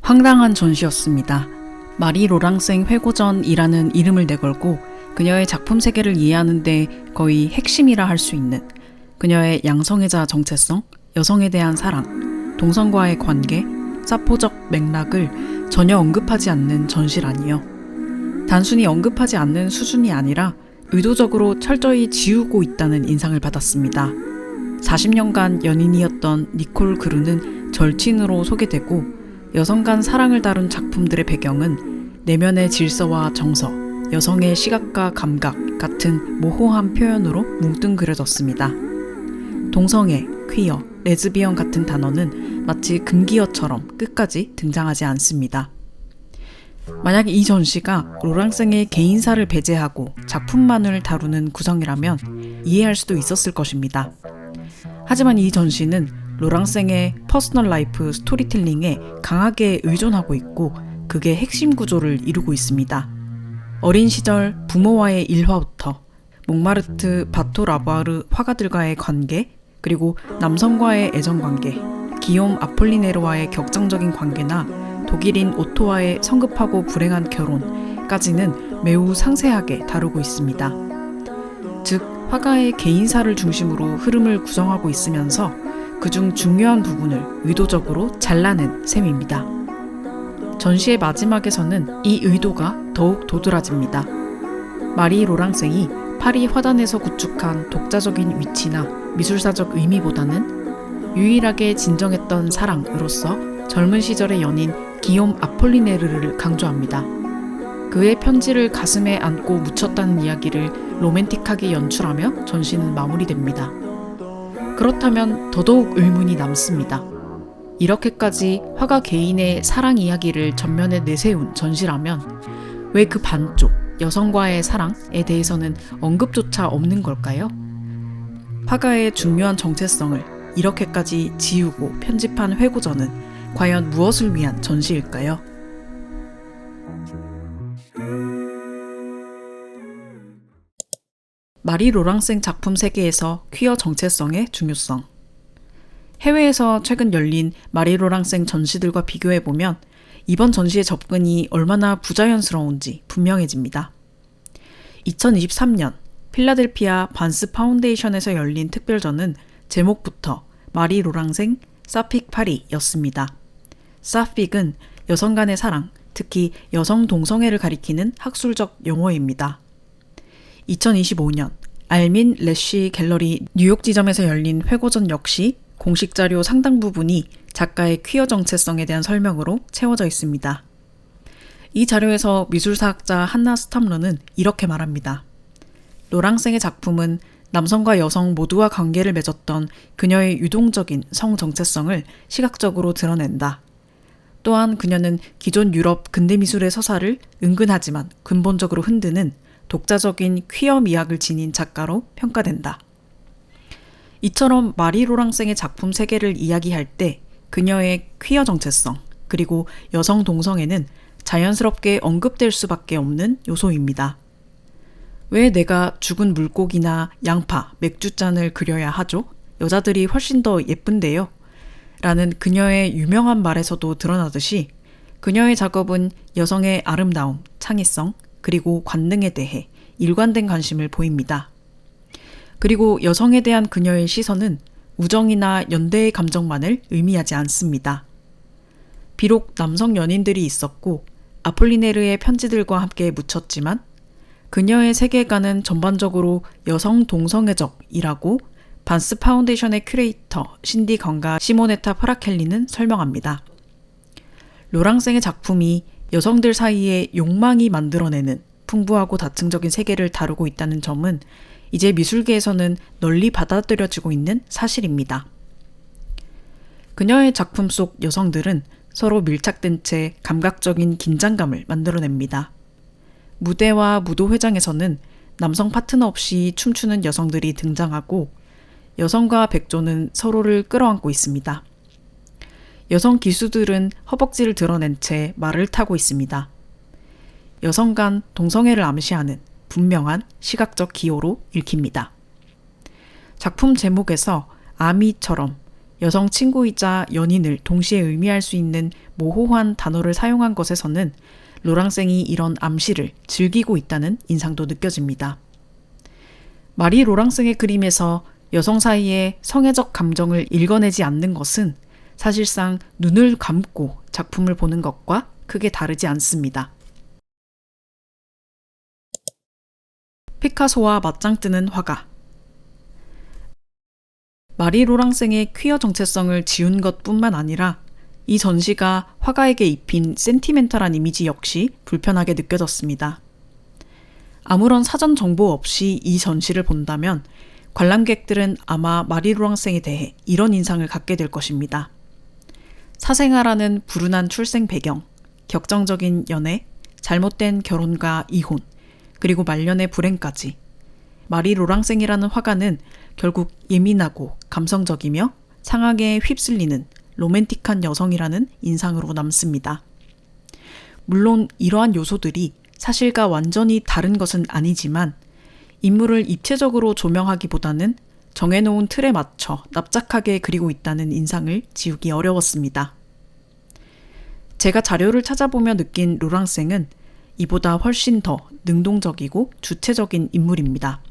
황당한 전시였습니다. 마리 로랑생 회고전이라는 이름을 내걸고 그녀의 작품 세계를 이해하는 데 거의 핵심이라 할 수 있는 그녀의 양성애자 정체성, 여성에 대한 사랑, 동성과의 관계, 사포적 맥락을 전혀 언급하지 않는 전시라니요. 단순히 언급하지 않는 수준이 아니라 의도적으로 철저히 지우고 있다는 인상을 받았습니다. 40년간 연인이었던 니콜 그루는 절친으로 소개되고 여성 간 사랑을 다룬 작품들의 배경은 내면의 질서와 정서, 여성의 시각과 감각 같은 모호한 표현으로 뭉뚱그려졌습니다. 동성애, 퀴어, 레즈비언 같은 단어는 마치 금기어처럼 끝까지 등장하지 않습니다. 만약 이 전시가 로랑생의 개인사를 배제하고 작품만을 다루는 구성이라면 이해할 수도 있었을 것입니다. 하지만 이 전시는 로랑생의 퍼스널 라이프 스토리텔링에 강하게 의존하고 있고 그게 핵심 구조를 이루고 있습니다. 어린 시절 부모와의 일화부터 몽마르트 바토 라부아르 화가들과의 관계, 그리고 남성과의 애정관계, 기욤 아폴리네르와의 격정적인 관계나 독일인 오토와의 성급하고 불행한 결혼까지는 매우 상세하게 다루고 있습니다. 즉, 화가의 개인사를 중심으로 흐름을 구성하고 있으면서 그중 중요한 부분을 의도적으로 잘라낸 셈입니다. 전시의 마지막에서는 이 의도가 더욱 도드라집니다. 마리 로랑생이 파리 화단에서 구축한 독자적인 위치나 미술사적 의미보다는 유일하게 진정했던 사랑으로서 젊은 시절의 연인 기욤 아폴리네르를 강조합니다. 그의 편지를 가슴에 안고 묻혔다는 이야기를 로맨틱하게 연출하며 전시는 마무리됩니다. 그렇다면 더더욱 의문이 남습니다. 이렇게까지 화가 개인의 사랑 이야기를 전면에 내세운 전시라면 왜 그 반쪽 여성과의 사랑에 대해서는 언급조차 없는 걸까요? 화가의 중요한 정체성을 이렇게까지 지우고 편집한 회고전은 과연 무엇을 위한 전시일까요? 마리 로랑생 작품 세계에서 퀴어 정체성의 중요성. 해외에서 최근 열린 마리 로랑생 전시들과 비교해보면 이번 전시의 접근이 얼마나 부자연스러운지 분명해집니다. 2023년 필라델피아 반스 파운데이션에서 열린 특별전은 제목부터 마리 로랑생 사픽 파리였습니다. 사픽은 여성 간의 사랑, 특히 여성 동성애를 가리키는 학술적 용어입니다. 2025년 알민 레쉬 갤러리 뉴욕 지점에서 열린 회고전 역시 공식 자료 상당 부분이 작가의 퀴어 정체성에 대한 설명으로 채워져 있습니다. 이 자료에서 미술사학자 한나 스탐러는 이렇게 말합니다. 로랑생의 작품은 남성과 여성 모두와 관계를 맺었던 그녀의 유동적인 성 정체성을 시각적으로 드러낸다. 또한 그녀는 기존 유럽 근대미술의 서사를 은근하지만 근본적으로 흔드는 독자적인 퀴어 미학을 지닌 작가로 평가된다. 이처럼 마리 로랑생의 작품 세계를 이야기할 때 그녀의 퀴어 정체성, 그리고 여성 동성애는 자연스럽게 언급될 수밖에 없는 요소입니다. 왜 내가 죽은 물고기나 양파, 맥주잔을 그려야 하죠? 여자들이 훨씬 더 예쁜데요? 라는 그녀의 유명한 말에서도 드러나듯이 그녀의 작업은 여성의 아름다움, 창의성, 그리고 관능에 대해 일관된 관심을 보입니다. 그리고 여성에 대한 그녀의 시선은 우정이나 연대의 감정만을 의미하지 않습니다. 비록 남성 연인들이 있었고 아폴리네르의 편지들과 함께 묻혔지만 그녀의 세계관은 전반적으로 여성 동성애적이라고 반스 파운데이션의 큐레이터 신디 건과 시모네타 프라켈리는 설명합니다. 로랑생의 작품이 여성들 사이에 욕망이 만들어내는 풍부하고 다층적인 세계를 다루고 있다는 점은 이제 미술계에서는 널리 받아들여지고 있는 사실입니다. 그녀의 작품 속 여성들은 서로 밀착된 채 감각적인 긴장감을 만들어냅니다. 무대와 무도회장에서는 남성 파트너 없이 춤추는 여성들이 등장하고 여성과 백조는 서로를 끌어안고 있습니다. 여성 기수들은 허벅지를 드러낸 채 말을 타고 있습니다. 여성 간 동성애를 암시하는 분명한 시각적 기호로 읽힙니다. 작품 제목에서 아미처럼 여성 친구이자 연인을 동시에 의미할 수 있는 모호한 단어를 사용한 것에서는 로랑생이 이런 암시를 즐기고 있다는 인상도 느껴집니다. 마리 로랑생의 그림에서 여성 사이의 성애적 감정을 읽어내지 않는 것은 사실상 눈을 감고 작품을 보는 것과 크게 다르지 않습니다. 피카소와 맞짱 뜨는 화가. 마리 로랑생의 퀴어 정체성을 지운 것뿐만 아니라 이 전시가 화가에게 입힌 센티멘탈한 이미지 역시 불편하게 느껴졌습니다. 아무런 사전 정보 없이 이 전시를 본다면 관람객들은 아마 마리 로랑생에 대해 이런 인상을 갖게 될 것입니다. 사생아라는 불운한 출생 배경, 격정적인 연애, 잘못된 결혼과 이혼, 그리고 말년의 불행까지 마리 로랑생이라는 화가는 결국 예민하고 감성적이며 상황에 휩쓸리는 로맨틱한 여성이라는 인상으로 남습니다. 물론 이러한 요소들이 사실과 완전히 다른 것은 아니지만 인물을 입체적으로 조명하기보다는 정해놓은 틀에 맞춰 납작하게 그리고 있다는 인상을 지우기 어려웠습니다. 제가 자료를 찾아보며 느낀 로랑생은 이보다 훨씬 더 능동적이고 주체적인 인물입니다.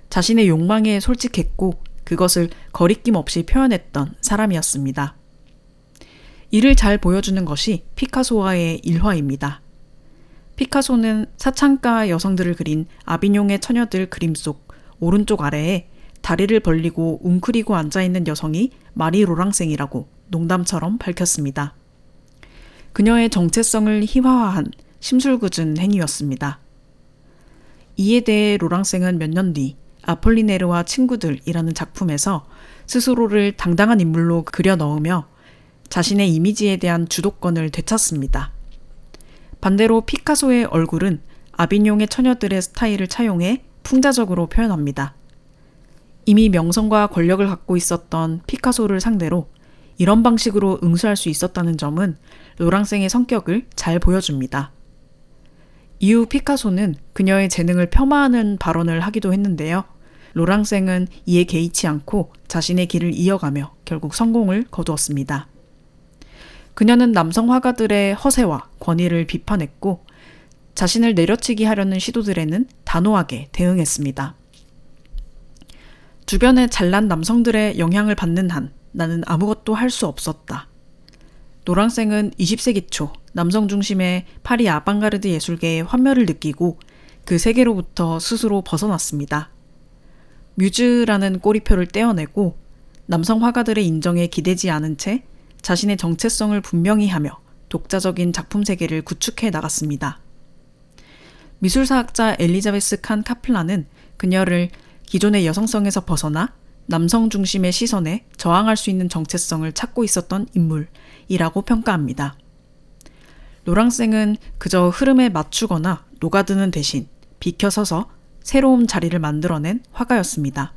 자신의 욕망에 솔직했고 그것을 거리낌 없이 표현했던 사람이었습니다. 이를 잘 보여주는 것이 피카소와의 일화입니다. 피카소는 사창가 여성들을 그린 아비뇽의 처녀들 그림 속 오른쪽 아래에 다리를 벌리고 웅크리고 앉아있는 여성이 마리 로랑생이라고 농담처럼 밝혔습니다. 그녀의 정체성을 희화화한 심술궂은 행위였습니다. 이에 대해 로랑생은 몇 년 뒤 아폴리네르와 친구들이라는 작품에서 스스로를 당당한 인물로 그려 넣으며 자신의 이미지에 대한 주도권을 되찾습니다. 반대로 피카소의 얼굴은 아비뇽의 처녀들의 스타일을 차용해 풍자적으로 표현합니다. 이미 명성과 권력을 갖고 있었던 피카소를 상대로 이런 방식으로 응수할 수 있었다는 점은 로랑생의 성격을 잘 보여줍니다. 이후 피카소는 그녀의 재능을 폄하하는 발언을 하기도 했는데요. 로랑생은 이에 개의치 않고 자신의 길을 이어가며 결국 성공을 거두었습니다. 그녀는 남성 화가들의 허세와 권위를 비판했고 자신을 내려치기 하려는 시도들에는 단호하게 대응했습니다. 주변의 잘난 남성들의 영향을 받는 한 나는 아무것도 할 수 없었다. 로랑생은 20세기 초 남성 중심의 파리 아방가르드 예술계의 환멸을 느끼고 그 세계로부터 스스로 벗어났습니다. 뮤즈라는 꼬리표를 떼어내고 남성 화가들의 인정에 기대지 않은 채 자신의 정체성을 분명히 하며 독자적인 작품 세계를 구축해 나갔습니다. 미술사학자 엘리자베스 칸 카플라는 그녀를 기존의 여성성에서 벗어나 남성 중심의 시선에 저항할 수 있는 정체성을 찾고 있었던 인물이라고 평가합니다. 로랑생은 그저 흐름에 맞추거나 녹아드는 대신 비켜서서 새로운 자리를 만들어낸 화가였습니다.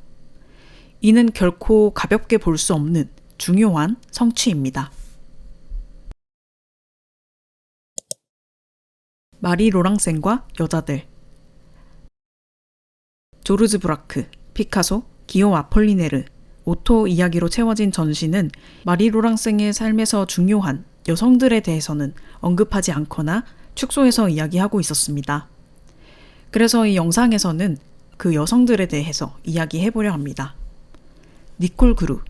이는 결코 가볍게 볼 수 없는 중요한 성취입니다. 마리 로랑생과 여자들. 조르즈 브라크, 피카소, 기욤 아폴리네르, 오토 이야기로 채워진 전시는 마리 로랑생의 삶에서 중요한 여성들에 대해서는 언급하지 않거나 축소해서 이야기하고 있었습니다. 그래서 이 영상에서는 그 여성들에 대해서 이야기해보려 합니다. 니콜 그루.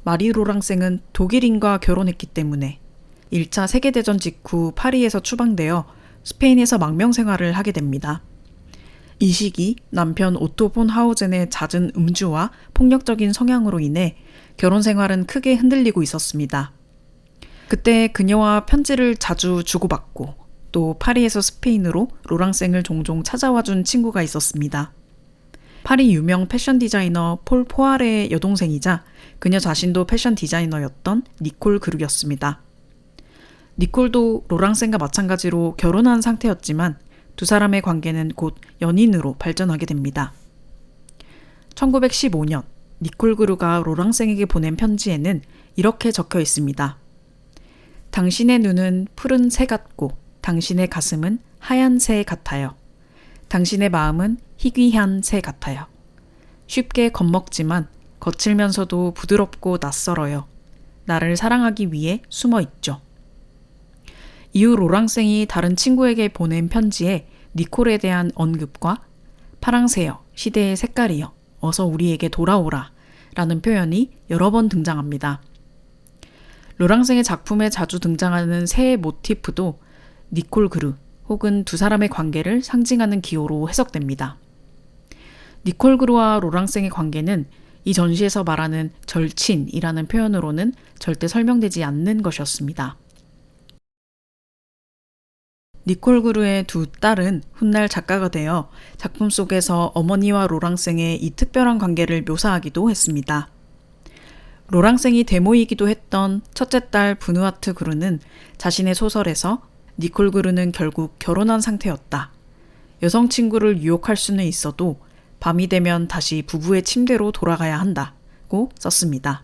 마리 로랑생은 독일인과 결혼했기 때문에 1차 세계대전 직후 파리에서 추방되어 스페인에서 망명 생활을 하게 됩니다. 이 시기 남편 오토 폰 하우젠의 잦은 음주와 폭력적인 성향으로 인해 결혼 생활은 크게 흔들리고 있었습니다. 그때 그녀와 편지를 자주 주고받고 또 파리에서 스페인으로 로랑생을 종종 찾아와준 친구가 있었습니다. 파리 유명 패션 디자이너 폴 포아레의 여동생이자 그녀 자신도 패션 디자이너였던 니콜 그루였습니다. 니콜도 로랑생과 마찬가지로 결혼한 상태였지만 두 사람의 관계는 곧 연인으로 발전하게 됩니다. 1915년 니콜 그루가 로랑생에게 보낸 편지에는 이렇게 적혀 있습니다. 당신의 눈은 푸른 새 같고 당신의 가슴은 하얀 새 같아요. 당신의 마음은 희귀한 새 같아요. 쉽게 겁먹지만 거칠면서도 부드럽고 낯설어요. 나를 사랑하기 위해 숨어 있죠. 이후 로랑생이 다른 친구에게 보낸 편지에 니콜에 대한 언급과 파랑새여, 시대의 색깔이여, 어서 우리에게 돌아오라 라는 표현이 여러 번 등장합니다. 로랑생의 작품에 자주 등장하는 새의 모티프도 니콜 그르 혹은 두 사람의 관계를 상징하는 기호로 해석됩니다. 니콜 그르와 로랑생의 관계는 이 전시에서 말하는 절친이라는 표현으로는 절대 설명되지 않는 것이었습니다. 니콜 그르의 두 딸은 훗날 작가가 되어 작품 속에서 어머니와 로랑생의 이 특별한 관계를 묘사하기도 했습니다. 로랑생이 데모이기도 했던 첫째 딸 브누아트 그르는 자신의 소설에서 니콜 그르는 결국 결혼한 상태였다. 여성 친구를 유혹할 수는 있어도 밤이 되면 다시 부부의 침대로 돌아가야 한다고 썼습니다.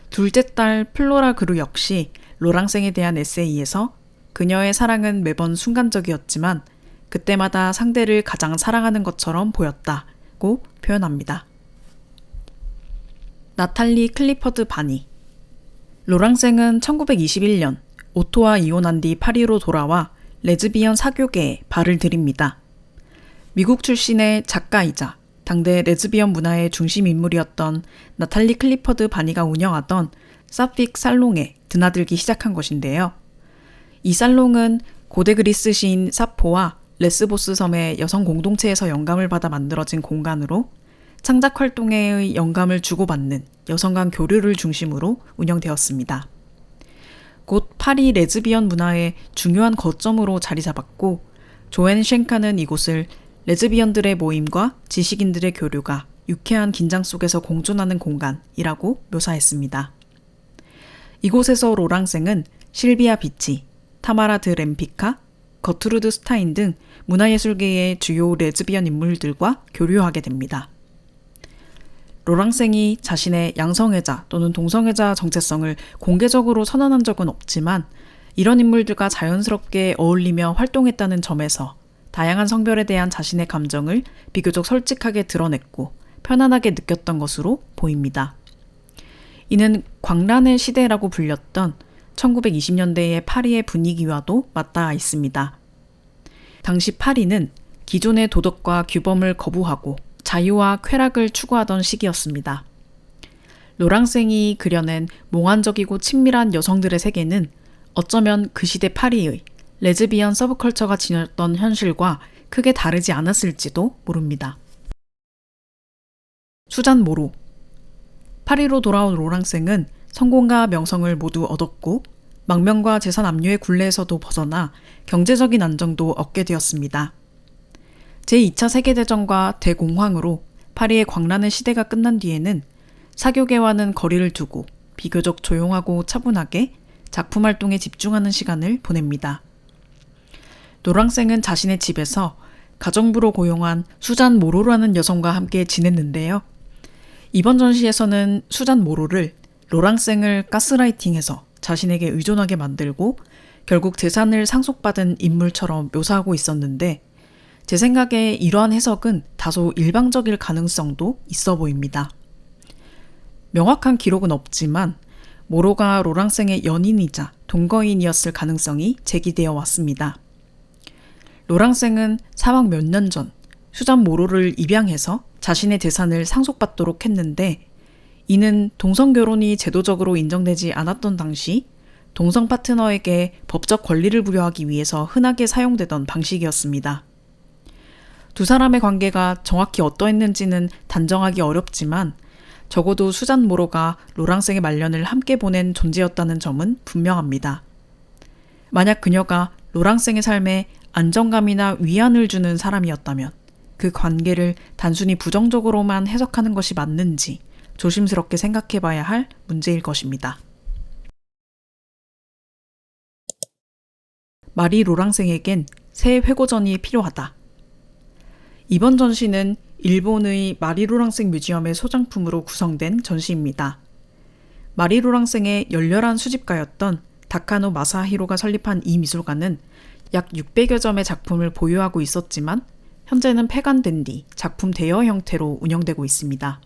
둘째 딸 플로라 그루 역시 로랑생에 대한 에세이에서 그녀의 사랑은 매번 순간적이었지만 그때마다 상대를 가장 사랑하는 것처럼 보였다고 표현합니다. 나탈리 클리퍼드 바니. 로랑생은 1921년 오토와 이혼한 뒤 파리로 돌아와 레즈비언 사교계에 발을 들입니다. 미국 출신의 작가이자 당대 레즈비언 문화의 중심 인물이었던 나탈리 클리퍼드 바니가 운영하던 사픽 살롱에 드나들기 시작한 것인데요. 이 살롱은 고대 그리스 시인 사포와 레스보스 섬의 여성 공동체에서 영감을 받아 만들어진 공간으로 창작 활동에 영감을 주고받는 여성 간 교류를 중심으로 운영되었습니다. 곧 파리 레즈비언 문화의 중요한 거점으로 자리 잡았고 조앤 쉔카는 이곳을 레즈비언들의 모임과 지식인들의 교류가 유쾌한 긴장 속에서 공존하는 공간이라고 묘사했습니다. 이곳에서 로랑생은 실비아 비치, 타마라 드 램피카, 거트루드 스타인 등 문화예술계의 주요 레즈비언 인물들과 교류하게 됩니다. 로랑생이 자신의 양성애자 또는 동성애자 정체성을 공개적으로 선언한 적은 없지만 이런 인물들과 자연스럽게 어울리며 활동했다는 점에서 다양한 성별에 대한 자신의 감정을 비교적 솔직하게 드러냈고 편안하게 느꼈던 것으로 보입니다. 이는 광란의 시대라고 불렸던 1920년대의 파리의 분위기와도 맞닿아 있습니다. 당시 파리는 기존의 도덕과 규범을 거부하고 자유와 쾌락을 추구하던 시기였습니다. 로랑생이 그려낸 몽환적이고 친밀한 여성들의 세계는 어쩌면 그 시대 파리의 레즈비언 서브컬처가 지녔던 현실과 크게 다르지 않았을지도 모릅니다. 수잔 모로. 파리로 돌아온 로랑생은 성공과 명성을 모두 얻었고 망명과 재산 압류의 굴레에서도 벗어나 경제적인 안정도 얻게 되었습니다. 제2차 세계대전과 대공황으로 파리의 광란의 시대가 끝난 뒤에는 사교계와는 거리를 두고 비교적 조용하고 차분하게 작품 활동에 집중하는 시간을 보냅니다. 로랑생은 자신의 집에서 가정부로 고용한 수잔 모로라는 여성과 함께 지냈는데요. 이번 전시에서는 수잔 모로를 로랑생을 가스라이팅해서 자신에게 의존하게 만들고 결국 재산을 상속받은 인물처럼 묘사하고 있었는데 제 생각에 이러한 해석은 다소 일방적일 가능성도 있어 보입니다. 명확한 기록은 없지만 모로가 로랑생의 연인이자 동거인이었을 가능성이 제기되어 왔습니다. 로랑생은 사망 몇 년 전 수잔 모로를 입양해서 자신의 재산을 상속받도록 했는데 이는 동성결혼이 제도적으로 인정되지 않았던 당시 동성 파트너에게 법적 권리를 부여하기 위해서 흔하게 사용되던 방식이었습니다. 두 사람의 관계가 정확히 어떠했는지는 단정하기 어렵지만 적어도 수잔 모로가 로랑생의 말년을 함께 보낸 존재였다는 점은 분명합니다. 만약 그녀가 로랑생의 삶에 안정감이나 위안을 주는 사람이었다면 그 관계를 단순히 부정적으로만 해석하는 것이 맞는지 조심스럽게 생각해 봐야 할 문제일 것입니다. 마리 로랑생에겐 새 회고전이 필요하다. 이번 전시는 일본의 마리 로랑생 뮤지엄의 소장품으로 구성된 전시입니다. 마리 로랑생의 열렬한 수집가였던 다카노 마사히로가 설립한 이 미술관은 약 600여 점의 작품을 보유하고 있었지만 현재는 폐관된 뒤 작품 대여 형태로 운영되고 있습니다.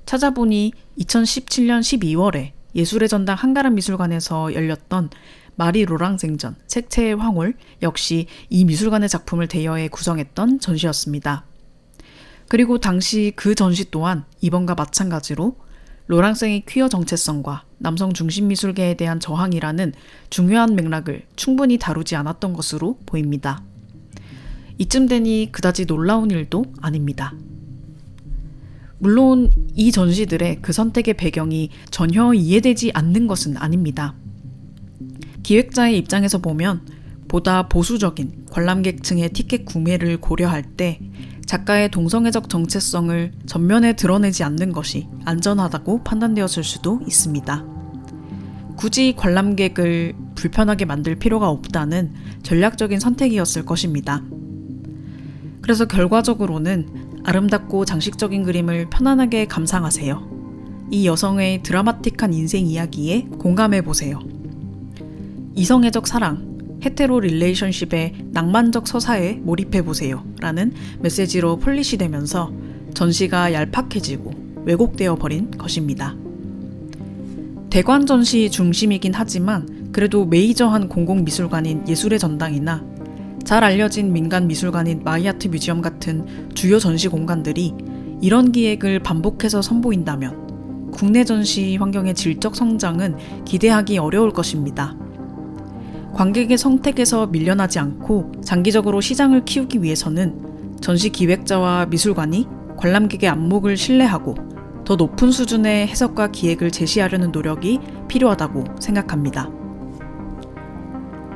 찾아보니 2017년 12월에 예술의 전당 한가람미술관에서 열렸던 마리 로랑생전 색채의 황홀 역시 이 미술관의 작품을 대여해 구성했던 전시였습니다. 그리고 당시 그 전시 또한 이번과 마찬가지로 로랑생의 퀴어 정체성과 남성 중심 미술계에 대한 저항이라는 중요한 맥락을 충분히 다루지 않았던 것으로 보입니다. 이쯤 되니 그다지 놀라운 일도 아닙니다. 물론 이 전시들의 그 선택의 배경이 전혀 이해되지 않는 것은 아닙니다. 기획자의 입장에서 보면 보다 보수적인 관람객층의 티켓 구매를 고려할 때 작가의 동성애적 정체성을 전면에 드러내지 않는 것이 안전하다고 판단되었을 수도 있습니다. 굳이 관람객을 불편하게 만들 필요가 없다는 전략적인 선택이었을 것입니다. 그래서 결과적으로는 아름답고 장식적인 그림을 편안하게 감상하세요. 이 여성의 드라마틱한 인생 이야기에 공감해보세요. 이성애적 사랑, 헤테로 릴레이션십의 낭만적 서사에 몰입해보세요 라는 메시지로 폴리시되면서 전시가 얄팍해지고 왜곡되어 버린 것입니다. 대관 전시 중심이긴 하지만 그래도 메이저한 공공미술관인 예술의 전당이나 잘 알려진 민간 미술관인 마이아트 뮤지엄 같은 주요 전시 공간들이 이런 기획을 반복해서 선보인다면 국내 전시 환경의 질적 성장은 기대하기 어려울 것입니다. 관객의 선택에서 밀려나지 않고 장기적으로 시장을 키우기 위해서는 전시 기획자와 미술관이 관람객의 안목을 신뢰하고 더 높은 수준의 해석과 기획을 제시하려는 노력이 필요하다고 생각합니다.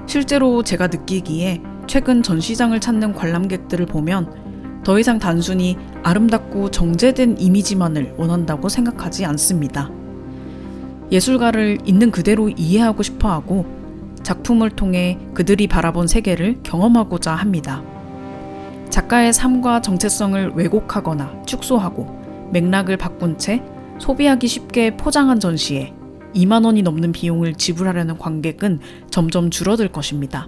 실제로 제가 느끼기에 최근 전시장을 찾는 관람객들을 보면 더 이상 단순히 아름답고 정제된 이미지만을 원한다고 생각하지 않습니다. 예술가를 있는 그대로 이해하고 싶어하고 작품을 통해 그들이 바라본 세계를 경험하고자 합니다. 작가의 삶과 정체성을 왜곡하거나 축소하고 맥락을 바꾼 채 소비하기 쉽게 포장한 전시에 2만 원이 넘는 비용을 지불하려는 관객은 점점 줄어들 것입니다.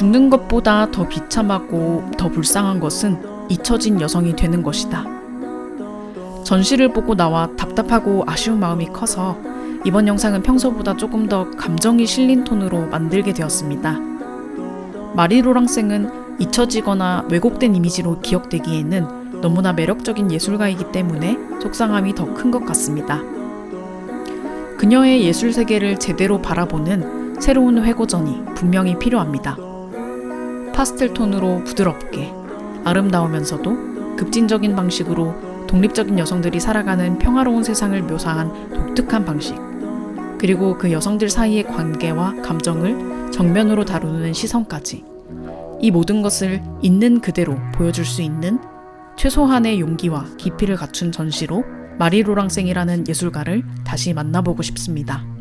죽는 것보다 더 비참하고 더 불쌍한 것은 잊혀진 여성이 되는 것이다. 전시를 보고 나와 답답하고 아쉬운 마음이 커서 이번 영상은 평소보다 조금 더 감정이 실린 톤으로 만들게 되었습니다. 마리 로랑생은 잊혀지거나 왜곡된 이미지로 기억되기에는 너무나 매력적인 예술가이기 때문에 속상함이 더 큰 것 같습니다. 그녀의 예술 세계를 제대로 바라보는 새로운 회고전이 분명히 필요합니다. 파스텔 톤으로 부드럽게 아름다우면서도 급진적인 방식으로 독립적인 여성들이 살아가는 평화로운 세상을 묘사한 독특한 방식, 그리고 그 여성들 사이의 관계와 감정을 정면으로 다루는 시선까지, 이 모든 것을 있는 그대로 보여줄 수 있는 최소한의 용기와 깊이를 갖춘 전시로 마리 로랑생이라는 예술가를 다시 만나보고 싶습니다.